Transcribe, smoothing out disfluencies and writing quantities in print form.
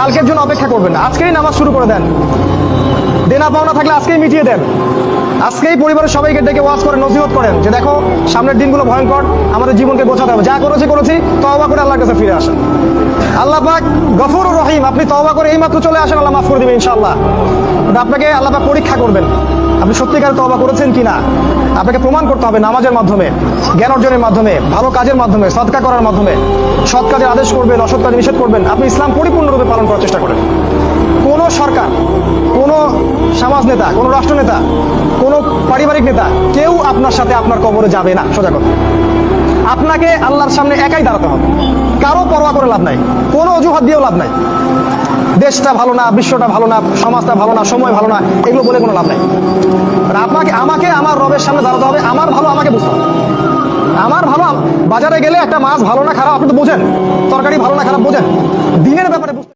কালকের জন্য অপেক্ষা করবেন না, আজকেই নামাজ শুরু করে দেন। দেনা পাওনা থাকলে আজকেই মিটিয়ে দেন। আজকেই পরিবারের সবাইকে ডেকে ওয়াজ করেন, নসিহত করেন যে দেখো সামনের দিনগুলো ভয়ঙ্কর, আমাদের জীবনকে গোছাতে হবে, যা করেছি তওবা করে আল্লাহর কাছে ফিরে আসেন। আল্লাহ পাক গফুরুর রহিম, আপনি তওবা করে এইমাত্র চলে আসেন, আল্লাহ মাফ করে দিবেন ইনশাআল্লাহ। আপনাকে আল্লাহ পাক পরীক্ষা করবেন আপনি সত্যিকার তওবা করেছেন কিনা। আপনাকে প্রমাণ করতে হবে নামাজের মাধ্যমে, জ্ঞান অর্জনের মাধ্যমে, ভালো কাজের মাধ্যমে, সদকা করার মাধ্যমে। সৎ কাজের আদেশ করবেন, অসৎ কাজে নিষেধ করবেন। আপনি ইসলাম পরিপূর্ণরূপে পালন করার চেষ্টা করেন। কোনো সরকার, কোনো সমাজ নেতা, কোনো রাষ্ট্রনেতা, কোনো পারিবারিক নেতা কেউ আপনার সাথে আপনার কবরে যাবে না। সোজা কথা, আপনাকে আল্লাহর সামনে একাই দাঁড়াতে হবে। কারো পরোয়া করে লাভ নাই, কোনো অজুহাত দিয়েও লাভ নাই। দেশটা ভালো না, বিশ্বটা ভালো না, সমাজটা ভালো না, সময় ভালো না, এগুলো বলে কোনো লাভ নাই। আর আমাকে আমার রবের সামনে দাঁড়াতে হবে। আমার ভালো আমাকে বুঝতে হবে। আমার ভালো, বাজারে গেলে একটা মাছ ভালো না খারাপ আপনি তো বোঝেন, তরকারি ভালো না খারাপ বোঝেন, দিনের ব্যাপারে বুঝতে